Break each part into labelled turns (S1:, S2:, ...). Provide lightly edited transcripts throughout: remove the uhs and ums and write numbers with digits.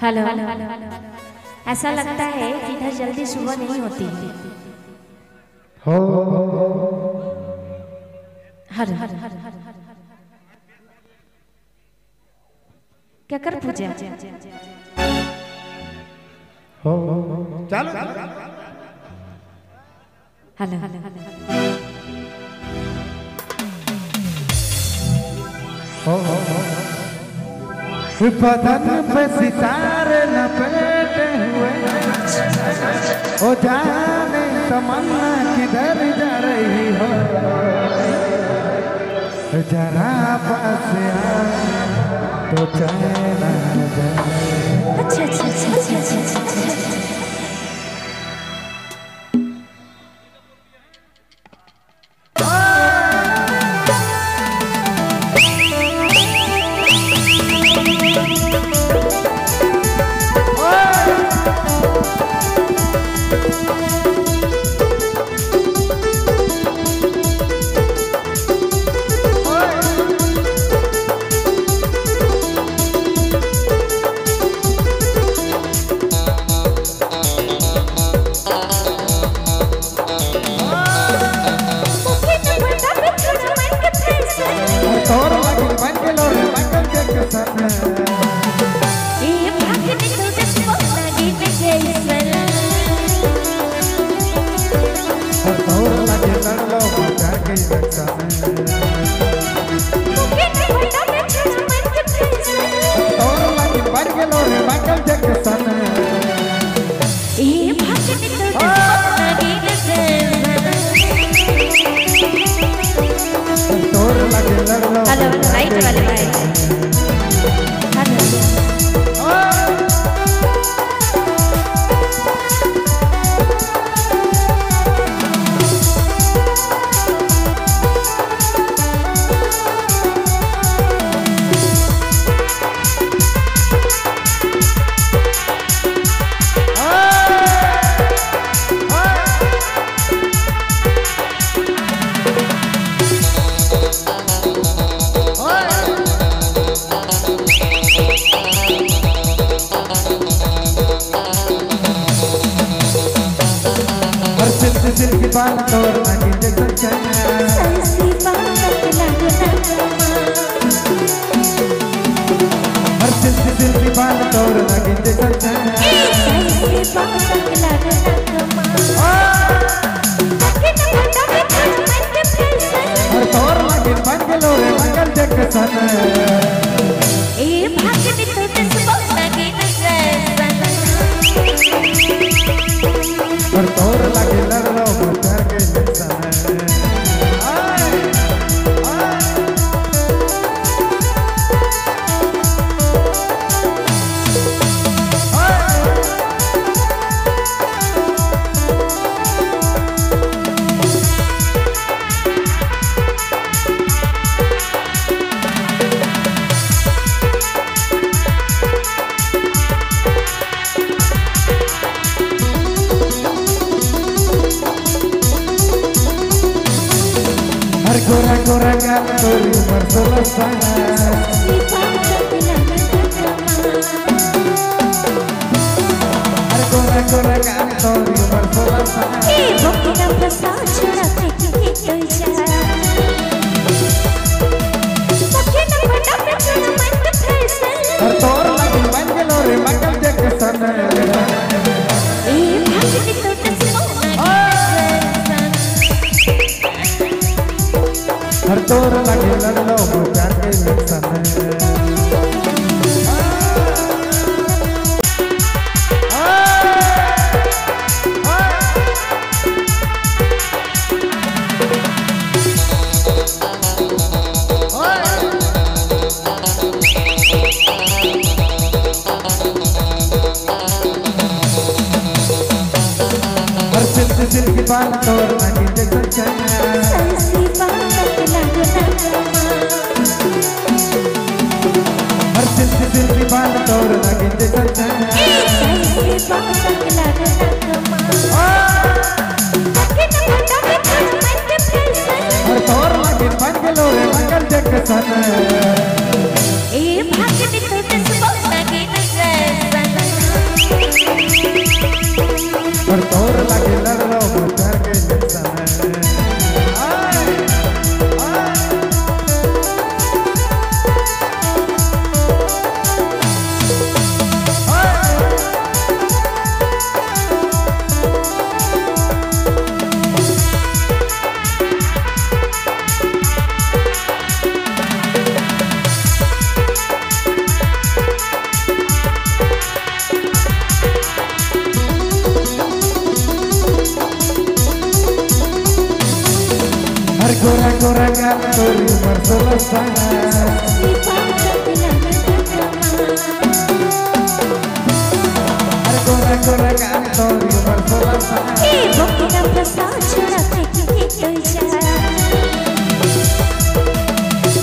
S1: Hello. ऐसा लगता है कि इधर जल्दी सुबह नहीं होती।
S2: हो
S1: हर क्या कर पूजा
S2: हो चलो
S1: हेलो।
S2: बदन पे सितारे लपेटे हुए ओ जाने तमन्ना किधर जा रही हो, जरा पास आ तो चैन आ जाए।
S1: अच्छा अच्छा अच्छा अच्छा अच्छा अच्छा। हेलो राइट वाले भाई।
S2: दिल की बात तोड़ना की जगह
S1: सैसी बात लगना
S2: हर दिल की बात तोड़ना की जगह
S1: सैसी बात लगना
S2: हर तोड़ लगी मंगलो रे मंगल जगसन
S1: ए भागने तो दस बोलना की
S2: हर तोड़ लगी लड़लो मुझर के जगसन गोरा गोरा गाल तोरी उमर 16 साल हर गोरा गोरा गाल तोरी उमर 16 साल
S1: ए बकना फसा छोड़ा फेंकी तो जा बकना फटा पे छोड़ा मन के फैसल
S2: हर तोर लगी मंगलो रे मंगल जगसन
S1: ए भागने तो दस बोलना
S2: हर तोर लगी लड़लो मुझर के जगसन दिल की बात तोड़ना की जगह
S1: सैसी बात लगना
S2: हर दिल की बात तोड़ना की जगह
S1: सैसी बात लगना
S2: हर तोड़ लगी मंगलो रे मंगल जगसन
S1: ए भागने तो दस बोलना की
S2: पर तोर लगे लड़लो मुझर के समय गोरा गोरा गाल तोरी उमर 16 साल गोरा गोरा गाल तोरी उमर 16 साल
S1: ए भक्तिना प्रसाद छोरा फेंकी तो जा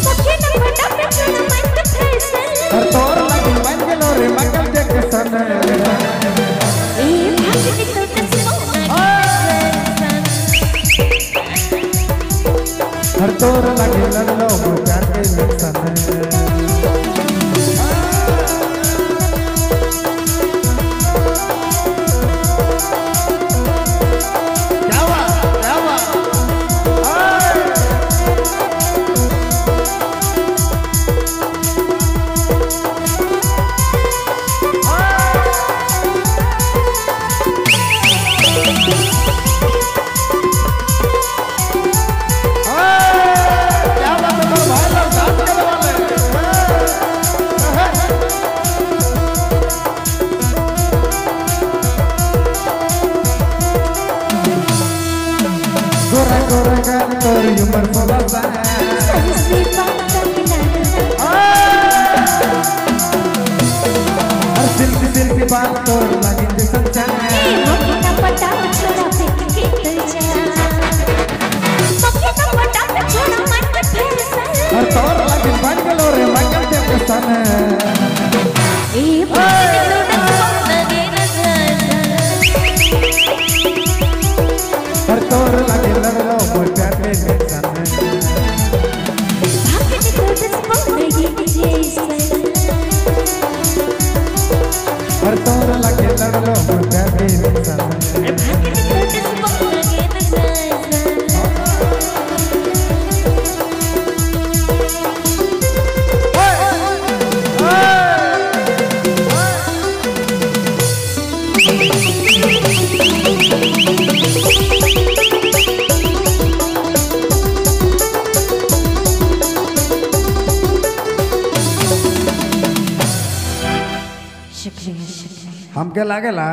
S1: सकेना बड़ा पे छोरा मन के फैसल
S2: और तोर लगी मन गेलो रे मकल देख सन
S1: ए भक्ति तो
S2: हर तोर लगे लड़लो मुझर के समय गोरा गोरा गाल तोरी उमर 16 साल हर सिल्की सिल्की बात तोर लगी दिसन चाहे
S1: भक्तिना पटा छोरा फेंकी तो जा सकेना बड़ा पे छोरा मन के फैसल
S2: हर तोर लगी बन गेलो रे मकल देख सन
S1: ए भक्ति तो लगे
S2: हर तोर लगे लड़लो मुझर के समय
S1: भक्ति तो लगे
S2: हर तोर लगे लड़लो मुझर के समय
S1: शुक्रिया शुक्रिया
S2: हमके लागेला